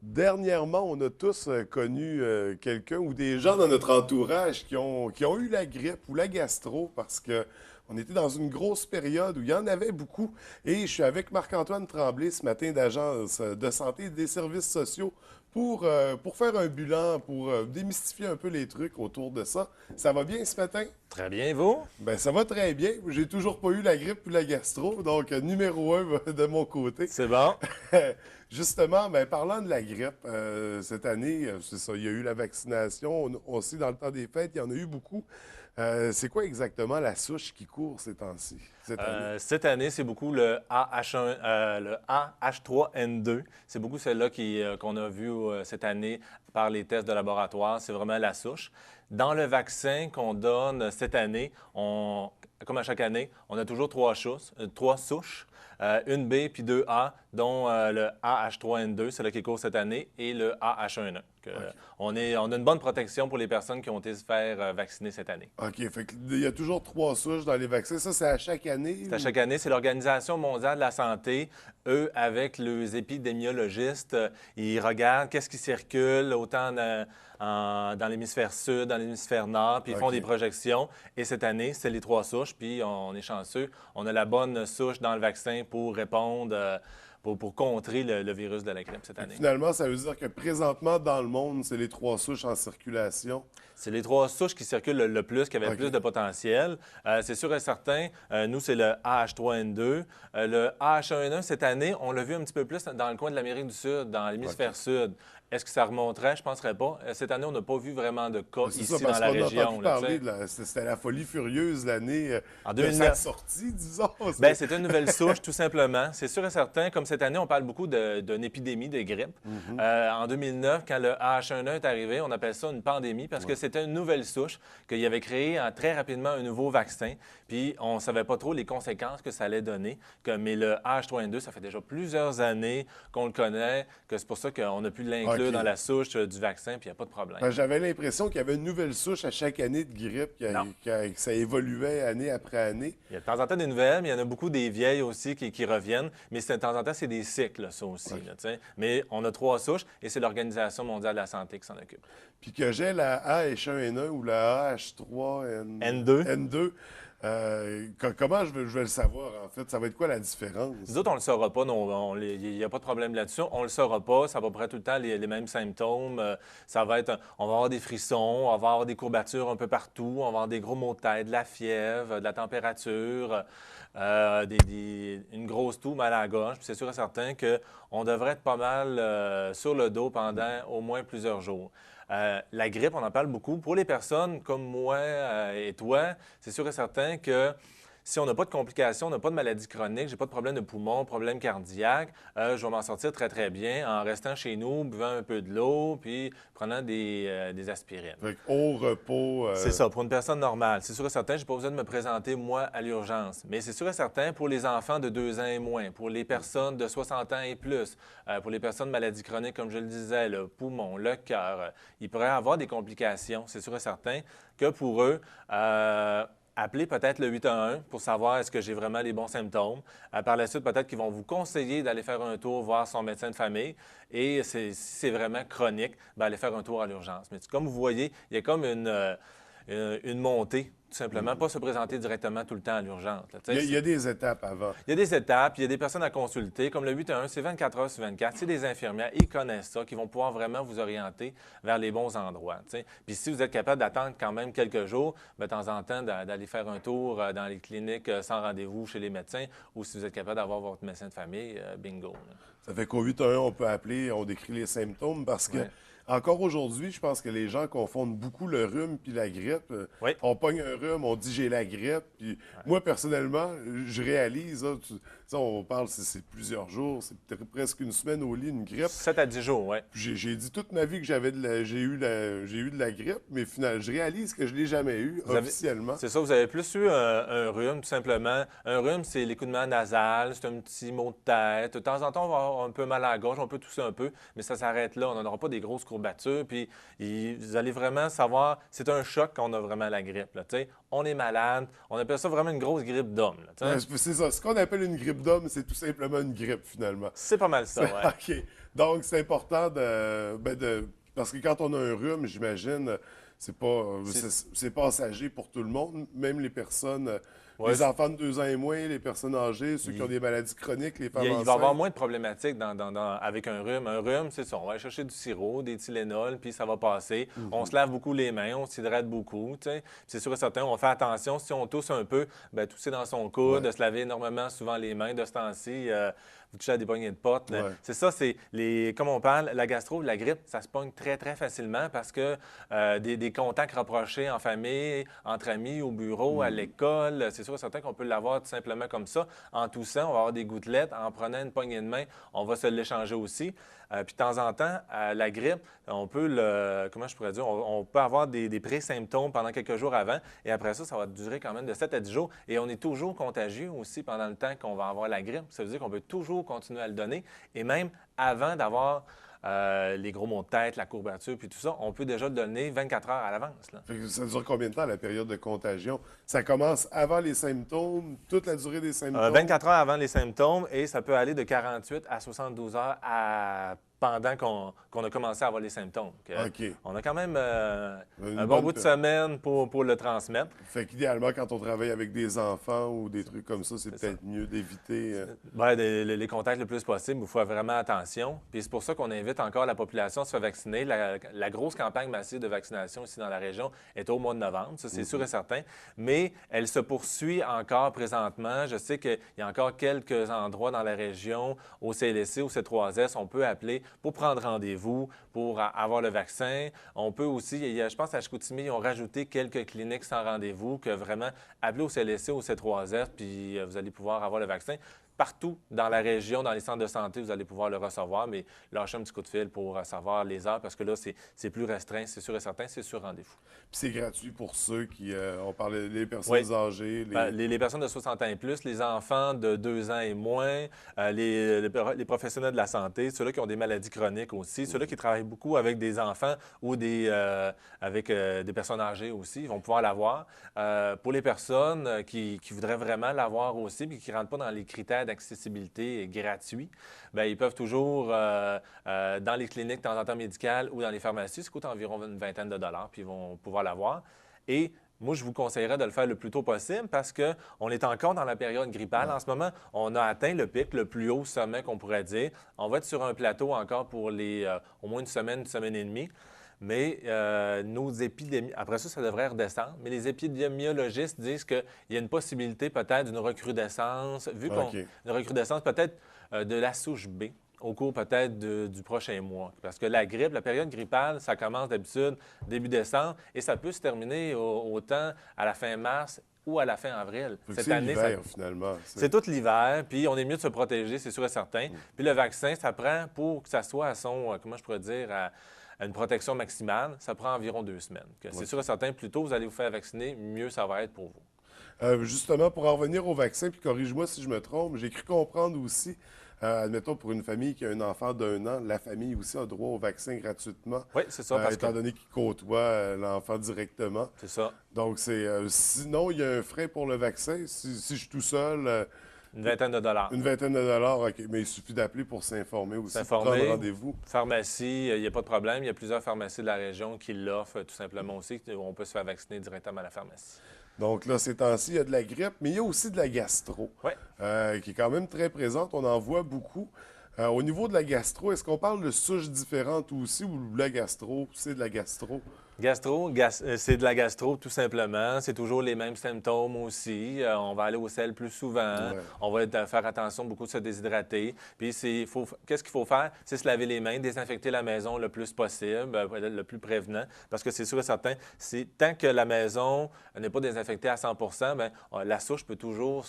Dernièrement, on a tous connu quelqu'un ou des gens dans notre entourage qui ont eu la grippe ou la gastro parce que on était dans une grosse période où il y en avait beaucoup. Et je suis avec Marc-Antoine Tremblay ce matin d'Agence de santé et des services sociaux pour faire un bilan, pour démystifier un peu les trucs autour de ça. Ça va bien ce matin? Très bien, vous? Ben, ça va très bien. J'ai toujours pas eu la grippe ou la gastro, donc numéro un de mon côté. C'est bon. Justement, ben, parlant de la grippe, cette année, c'est ça, il y a eu la vaccination. On sait dans le temps des fêtes, il y en a eu beaucoup. C'est quoi exactement la souche qui court ces temps-ci, cette année? Cette année, c'est beaucoup le AH1, le AH3N2. C'est beaucoup celle-là qu'on a vu cette année par les tests de laboratoire. C'est vraiment la souche. Dans le vaccin qu'on donne cette année, comme à chaque année, on a toujours trois souches, une B puis deux A, dont le AH3N2, c'est là qui court cette année, et le AH1N1. OK. On a une bonne protection pour les personnes qui ont été se faire vacciner cette année. OK, fait qu'il y a toujours trois souches dans les vaccins. Ça, c'est à chaque année? C'est à chaque année, c'est l'Organisation mondiale de la santé. Eux, avec les épidémiologistes, ils regardent qu'est-ce qui circule autant dans l'hémisphère sud, dans l'hémisphère nord, puis ils font OK. des projections. Et cette année, c'est les trois souches, puis on est chanceux. On a la bonne souche dans le vaccin pour répondre, pour contrer le virus de la grippe cette année. Finalement, ça veut dire que présentement, dans le monde, c'est les trois souches en circulation. C'est les trois souches qui circulent le plus, qui avaient le OK. plus de potentiel. C'est sûr et certain, nous, c'est le AH3N2. Le AH1N1, cette année, on l'a vu un petit peu plus dans le coin de l'Amérique du Sud, dans l'hémisphère OK. sud. Est-ce que ça remonterait? Je ne penserais pas. Cette année, on n'a pas vu vraiment de cas C'est ça, ici dans parce la qu'on a région. entendu Là, tu parler sais. c'était la folie furieuse l'année En de sa 2009. sortie, disons. Bien, c'est une nouvelle souche, tout simplement. C'est sûr et certain, comme cette année, on parle beaucoup d'une épidémie de grippe. En 2009, quand le H1N1 est arrivé, on appelle ça une pandémie parce que c'était une nouvelle souche qu'il avait créé très rapidement un nouveau vaccin. Puis, on ne savait pas trop les conséquences que ça allait donner. Mais le H3N2, ça fait déjà plusieurs années qu'on le connaît, que c'est pour ça qu'on a pu l'inclure OK. dans la souche du vaccin, puis il n'y a pas de problème. J'avais l'impression qu'il y avait une nouvelle souche à chaque année de grippe, Non. que ça évoluait année après année. Il y a de temps en temps des nouvelles, mais il y en a beaucoup des vieilles aussi qui reviennent. Mais de temps en temps, c'est des cycles, ça aussi. OK. Là, tu sais. Mais on a trois souches et c'est l'Organisation mondiale de la santé qui s'en occupe. Puis que j'ai la AH1N1 ou la N2. AH3N2, comment je vais le savoir, en fait? Ça va être quoi la différence? Nous autres, on ne le saura pas. Il n'y a pas de problème là-dessus. On ne le saura pas. Ça va près tout le temps les mêmes symptômes. Ça va être, on va avoir des frissons, on va avoir des courbatures un peu partout, on va avoir des gros maux de tête, de la fièvre, de la température, une grosse toux, mal à la gorge. Puis c'est sûr et certain qu'on devrait être pas mal sur le dos pendant au moins plusieurs jours. La grippe, on en parle beaucoup. Pour les personnes comme moi et toi, c'est sûr et certain que si on n'a pas de complications, on n'a pas de maladie chronique, j'ai pas de problème de poumon, problème cardiaque, je vais m'en sortir très, très bien en restant chez nous, buvant un peu de l'eau, puis prenant des aspirines. Fait que au repos. C'est ça, pour une personne normale. C'est sûr et certain, je n'ai pas besoin de me présenter, moi, à l'urgence. Mais c'est sûr et certain, pour les enfants de 2 ans et moins, pour les personnes de 60 ans et plus, pour les personnes de maladies chroniques, comme je le disais, le poumon, le cœur, ils pourraient avoir des complications. C'est sûr et certain que pour eux, appelez peut-être le 811 pour savoir est-ce que j'ai vraiment les bons symptômes. Par la suite, peut-être qu'ils vont vous conseiller d'aller faire un tour, voir son médecin de famille. Et si c'est vraiment chronique, bien, aller faire un tour à l'urgence. Mais comme vous voyez, il y a comme une montée, tout simplement. Pas se présenter directement tout le temps à l'urgence. Là, tu sais, Il y a des étapes avant. il y a des étapes, il y a des personnes à consulter. Comme le 811, c'est 24 heures sur 24. C'est des infirmières, ils connaissent ça, qui vont pouvoir vraiment vous orienter vers les bons endroits. Tu sais. Puis si vous êtes capable d'attendre quand même quelques jours, bien, de temps en temps, d'aller faire un tour dans les cliniques sans rendez-vous chez les médecins, ou si vous êtes capable d'avoir votre médecin de famille, bingo. Là. Ça fait qu'au 811, on peut appeler, on décrit les symptômes parce que, Ouais. encore aujourd'hui, je pense que les gens confondent beaucoup le rhume puis la grippe. Oui. On pogne un rhume, on dit j'ai la grippe. Puis moi, personnellement, je réalise, hein, tu sais, on parle, c'est plusieurs jours, c'est peut-être presque une semaine au lit, une grippe. 7 à 10 jours, oui. J'ai dit toute ma vie que j'ai eu de la grippe, mais finalement, je réalise que je l'ai jamais eu officiellement. C'est ça, vous avez plus eu un rhume, tout simplement. Un rhume, c'est l'écoulement nasal, c'est un petit mot de tête. De temps en temps, on va avoir un peu mal à la gorge, on peut tousser un peu, mais ça s'arrête là. On n'aura pas des grosses courbatures. Puis vous allez vraiment savoir, c'est un choc qu'on a vraiment la grippe. Là, tu sais. On est malade, on appelle ça vraiment une grosse grippe d'homme. Là, tu sais. C'est ça. Ce qu'on appelle une grippe d'homme, c'est tout simplement une grippe, finalement. C'est pas mal ça, ouais. OK. Donc, c'est important parce que quand on a un rhume, j'imagine, c'est pas, C'est- c'est passager pour tout le monde, même les personnes, ouais, les enfants de 2 ans et moins, les personnes âgées, ceux qui ont il, des maladies chroniques, les il femmes il va y avoir enceintes. moins de problématiques avec un rhume. Un rhume, c'est ça. On va aller chercher du sirop, des Tylenol, puis ça va passer. On se lave beaucoup les mains, on s'hydrate beaucoup. Tu sais. Puis c'est sûr et certain, on fait attention. Si on tousse un peu, ben, tousser dans son coude, Ouais, de se laver énormément souvent les mains de ce temps-ci. Vous touchez à des poignées de porte. ouais. C'est ça, comme on parle, la gastro, la grippe, ça se pogne très, très facilement parce que des contacts rapprochés en famille, entre amis, au bureau, à Mhm. l'école, c'est sûr et certain qu'on peut l'avoir tout simplement comme ça. En toussant, on va avoir des gouttelettes. En prenant une poignée de main, on va se l'échanger aussi. Puis de temps en temps, la grippe, on peut comment je pourrais dire, on peut avoir des pré-symptômes pendant quelques jours avant. Et après ça, ça va durer quand même de 7 à 10 jours. Et on est toujours contagieux aussi pendant le temps qu'on va avoir la grippe. Ça veut dire qu'on peut toujours continuer à le donner. Et même avant d'avoir les gros maux de tête, la courbature, puis tout ça, on peut déjà le donner 24 heures à l'avance, là. Fait que ça dure combien de temps, la période de contagion? Ça commence avant les symptômes, toute la durée des symptômes? 24 heures avant les symptômes et ça peut aller de 48 à 72 heures pendant qu'on a commencé à avoir les symptômes. Donc, OK. on a quand même Une un bon bonne bout de semaine pour le transmettre. Fait qu'idéalement, quand on travaille avec des enfants ou des trucs comme ça, c'est C'est ça. peut-être mieux d'éviter. Ben, les contacts le plus possible, il faut faire vraiment attention. Puis c'est pour ça qu'on invite encore la population à se faire vacciner. La grosse campagne massive de vaccination ici dans la région est au mois de novembre, ça c'est sûr et certain. Mais elle se poursuit encore présentement. Je sais qu'il y a encore quelques endroits dans la région, au CLSC, au C3S, on peut appeler pour prendre rendez-vous, pour avoir le vaccin. On peut aussi, je pense à Chicoutimi, ils ont rajouté quelques cliniques sans rendez-vous, que vraiment, appelez au CLSC, au C3S, puis vous allez pouvoir avoir le vaccin. Partout dans la région, dans les centres de santé, vous allez pouvoir le recevoir, mais lâchez un petit coup de fil pour savoir les heures, parce que là, c'est plus restreint, c'est sûr et certain, c'est sur rendez-vous. Puis c'est gratuit pour ceux qui. On parlait des Oui. personnes âgées, Ben, les personnes de 60 ans et plus, les enfants de 2 ans et moins, les professionnels de la santé, ceux-là qui ont des maladies chroniques aussi, ceux-là qui travaillent beaucoup avec des enfants ou avec des personnes âgées aussi, ils vont pouvoir l'avoir. Pour les personnes qui voudraient vraiment l'avoir aussi puis qui ne rentrent pas dans les critères d'accessibilité gratuits, bien, ils peuvent toujours, dans les cliniques de temps en temps médicales ou dans les pharmacies, ça coûte environ une vingtaine de dollars, puis ils vont pouvoir l'avoir. Et moi, je vous conseillerais de le faire le plus tôt possible parce qu'on est encore dans la période grippale. En ce moment, on a atteint le pic, le plus haut sommet qu'on pourrait dire. On va être sur un plateau encore pour au moins une semaine et demie. Mais nos épidémies, après ça, ça devrait redescendre. Mais les épidémiologistes disent qu'il y a une possibilité peut-être d'une recrudescence, OK. une recrudescence peut-être de la souche B au cours peut-être du prochain mois. Parce que la grippe, la période grippale, ça commence d'habitude début décembre et ça peut se terminer autant à la fin mars ou à la fin avril. Fait que Cette c'est année, l'hiver, finalement. c'est tout l'hiver, puis on est mieux de se protéger, c'est sûr et certain. Puis le vaccin, ça prend pour que ça soit à son, comment je pourrais dire, à une protection maximale, ça prend environ 2 semaines. C'est sûr et certain, plus tôt vous allez vous faire vacciner, mieux ça va être pour vous. Justement, pour en revenir au vaccin, puis corrige-moi si je me trompe, j'ai cru comprendre aussi, admettons, pour une famille qui a un enfant d'1 an, la famille aussi a droit au vaccin gratuitement, Oui, c'est ça, parce que étant donné qu'il côtoie l'enfant directement. c'est ça. Donc, sinon, il y a un frais pour le vaccin. Si je suis tout seul, Une vingtaine de dollars. une vingtaine de dollars, OK. Mais il suffit d'appeler pour s'informer aussi, pour prendre S'informer. rendez-vous. Pharmacie, il n'y a pas de problème. Il y a plusieurs pharmacies de la région qui l'offrent tout simplement aussi. On peut se faire vacciner directement à la pharmacie. Donc là, ces temps-ci, il y a de la grippe, mais il y a aussi de la gastro, Oui. qui est quand même très présente. On en voit beaucoup. Au niveau de la gastro, est-ce qu'on parle de souches différentes aussi ou la gastro, c'est de la gastro? C'est de la gastro tout simplement. C'est toujours les mêmes symptômes aussi. On va aller au sel plus souvent. Ouais. On va faire attention beaucoup de se déshydrater. Puis qu'est-ce qu'il faut faire? C'est se laver les mains, désinfecter la maison le plus possible, le plus prévenant. Parce que c'est sûr et certain, tant que la maison n'est pas désinfectée à 100 bien, la souche peut toujours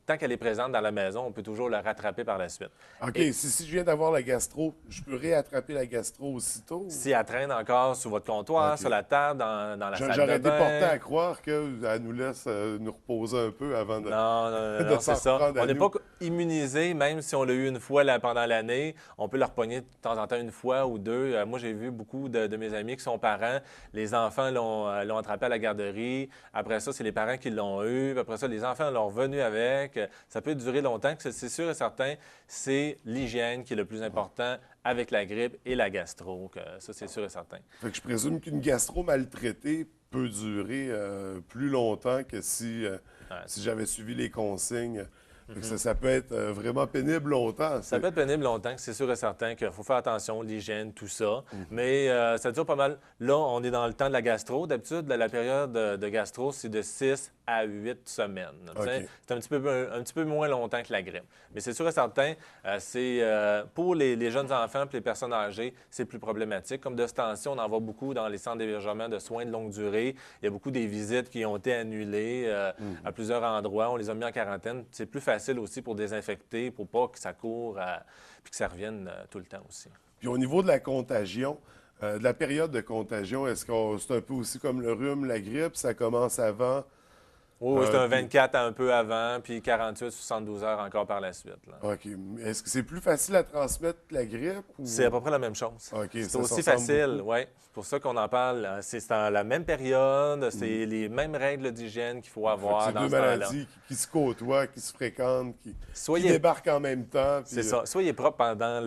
tant qu'elle est présente dans la maison, on peut toujours la rattraper par la suite. OK, Et si je viens d'avoir la gastro, je peux réattraper la gastro aussitôt? si elle traîne encore sur votre comptoir, OK. sur la table, dans la salle de J'aurais été porté bain. à croire qu'elle nous laisse nous reposer un peu avant de, Non, non, non, de non, s'en c'est ça. reprendre à nous. immunisé, même si on l'a eu une fois pendant l'année, on peut le repogner de temps en temps une fois ou deux. Moi, j'ai vu beaucoup de mes amis qui sont parents. Les enfants l'ont attrapé à la garderie. Après ça, c'est les parents qui l'ont eu. Puis après ça, les enfants l'ont revenu avec. Ça peut durer longtemps. C'est sûr et certain, c'est l'hygiène qui est le plus important avec la grippe et la gastro. Ça, c'est sûr et certain. Fait que je présume qu'une gastro maltraitée peut durer plus longtemps que si j'avais suivi les consignes. Fait que ça peut être vraiment pénible longtemps. Ça peut être pénible longtemps, c'est sûr et certain qu'il faut faire attention, l'hygiène, tout ça. Mais ça dure pas mal. Là, on est dans le temps de la gastro. D'habitude, la période de gastro, c'est de 6 à 8 semaines. OK. C'est un petit peu moins longtemps que la grippe. Mais c'est sûr et certain, pour les jeunes enfants et les personnes âgées, c'est plus problématique. Comme de ce temps-ci, on en voit beaucoup dans les centres d'hébergement de soins de longue durée. Il y a beaucoup des visites qui ont été annulées à plusieurs endroits. On les a mis en quarantaine. C'est plus facile aussi pour désinfecter, pour pas que ça court puis que ça revienne tout le temps aussi. Puis au niveau de la contagion, de la période de contagion, est-ce que c'est un peu aussi comme le rhume, la grippe, ça commence avant? Oui, c'est un Puis- 24 un peu avant, puis 48, 72 heures encore par la suite. Là. OK. Est-ce que c'est plus facile à transmettre que la grippe? Ou... C'est à peu près la même chose. OK, C'est ça se aussi ressemble facile, beaucoup. oui. C'est pour ça qu'on en parle. C'est dans la même période, c'est les mêmes règles d'hygiène qu'il faut Fait que avoir c'est dans deux ce temps-là. maladies qui se côtoient, qui se fréquentent, qui Soyez, débarquent en même temps. Puis, c'est ça. Soyez propre pendant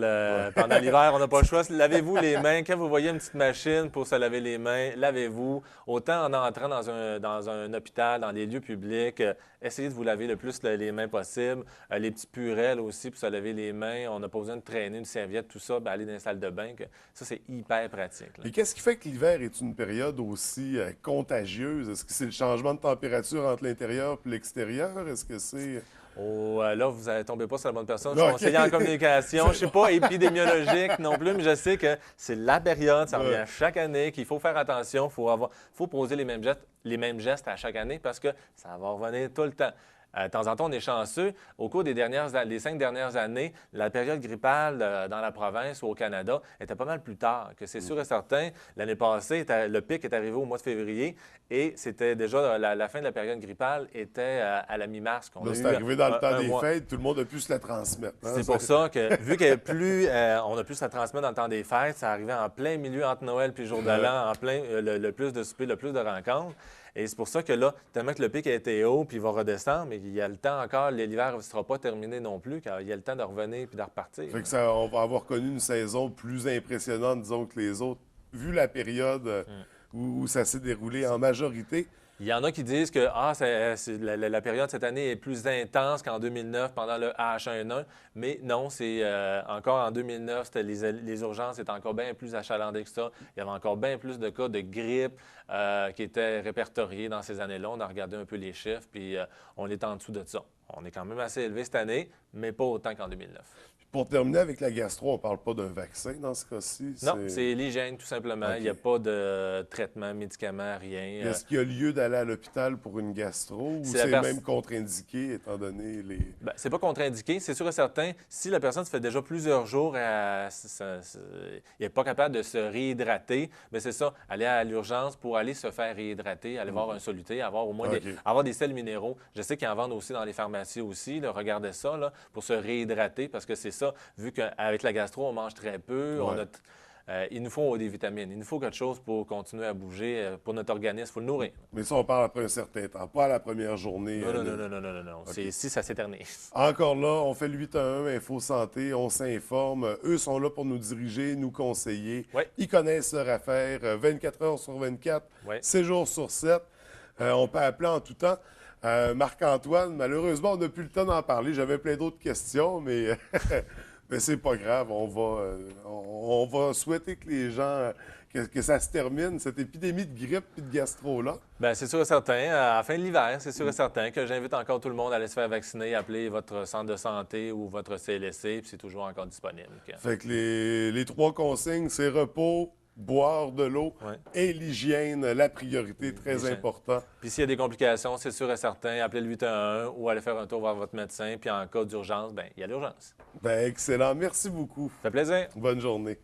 l'hiver. On n'a pas le choix. Lavez-vous les mains. Quand vous voyez une petite machine pour se laver les mains, lavez-vous. Autant en entrant dans un hôpital, dans des lieux publics, essayez de vous laver le plus les mains possible. Les petits purelles aussi pour se laver les mains. On n'a pas besoin de traîner une serviette, tout ça. Ben, aller dans les salles de bain. Ça, c'est hyper pratique. Là. Et qu'est-ce qui fait que l'hiver est une période aussi contagieuse? Est-ce que c'est le changement de température entre l'intérieur et l'extérieur? Est-ce que c'est... Oh, là, vous ne tombez pas sur la bonne personne. Je Non, suis conseiller en OK. communication. Je ne suis pas épidémiologique non plus, mais je sais que c'est la période, ça revient Ouais. chaque année, qu'il faut faire attention, faut poser les mêmes gestes à chaque année parce que ça va revenir tout le temps. De temps en temps, on est chanceux. Au cours des 5 dernières années, la période grippale dans la province ou au Canada était pas mal plus tard. Que c'est sûr et certain. L'année passée, le pic est arrivé au mois de février et c'était déjà la fin de la période grippale était à la mi-mars. Qu'on Là, a c'est eu arrivé dans le temps un des mois. fêtes, tout le monde a pu se la transmettre. Hein? C'est pour ça que, vu que plus on a pu se la transmettre dans le temps des fêtes, ça arrivait en plein milieu entre Noël puis le jour de l'an, en plein le plus de soupers, le plus de rencontres. Et c'est pour ça que là, tellement que le pic a été haut puis il va redescendre, mais il y a le temps encore, l'hiver ne sera pas terminé non plus, car il y a le temps de revenir puis de repartir. Fait que ça, on va avoir connu une saison plus impressionnante, disons, que les autres, vu la période où ça s'est déroulé en majorité. Il y en a qui disent que la période cette année est plus intense qu'en 2009 pendant le H1N1, mais non, c'est encore en 2009, les urgences étaient encore bien plus achalandées que ça. Il y avait encore bien plus de cas de grippe qui étaient répertoriés dans ces années-là. On a regardé un peu les chiffres, puis on est en dessous de ça. On est quand même assez élevé cette année, mais pas autant qu'en 2009. Pour terminer avec la gastro, on ne parle pas d'un vaccin dans ce cas-ci. Non, c'est l'hygiène tout simplement. OK. Il n'y a pas de traitement, médicament, rien. Est-ce qu'il y a lieu d'aller à l'hôpital pour une gastro ou C'est la c'est pers- même contre-indiqué étant donné les... Ben, c'est pas contre-indiqué, c'est sûr et certain. Si la personne se fait déjà plusieurs jours, il n'est pas capable de se réhydrater, mais c'est ça, aller à l'urgence pour aller se faire réhydrater, aller voir un soluté, avoir au moins OK. avoir des sels minéraux. Je sais qu'ils en vendent aussi dans les pharmacies aussi. Là, regardez ça là, pour se réhydrater parce que c'est ça, vu qu'avec la gastro, on mange très peu, Ouais. il nous faut des vitamines, il nous faut quelque chose pour continuer à bouger, pour notre organisme, il faut le nourrir. Mais ça, on parle après un certain temps, pas à la première journée. Non, non, non, non, non, non, non, non. OK. Si ça s'éternise. Encore là, on fait le 8-1-1, Info Santé, on s'informe. Eux sont là pour nous diriger, nous conseiller. Ouais. Ils connaissent leur affaire 24 heures sur 24, Ouais. 7 jours sur 7. On peut appeler en tout temps. Marc-Antoine, malheureusement, on n'a plus le temps d'en parler. J'avais plein d'autres questions, mais, mais c'est pas grave. On va souhaiter que les gens, que ça se termine, cette épidémie de grippe et de gastro-là. Bien, c'est sûr et certain. À la fin de l'hiver, c'est sûr et certain que j'invite encore tout le monde à aller se faire vacciner, appeler votre centre de santé ou votre CLSC, puis c'est toujours encore disponible. Fait que les trois consignes, c'est repos, boire de l'eau Ouais. et l'hygiène, la priorité, très L'hygiène. important. Puis s'il y a des complications, c'est sûr et certain, appelez le 811 ou allez faire un tour voir votre médecin. Puis en cas d'urgence, bien, il y a l'urgence. Ben, excellent. Merci beaucoup. Ça fait plaisir. Bonne journée.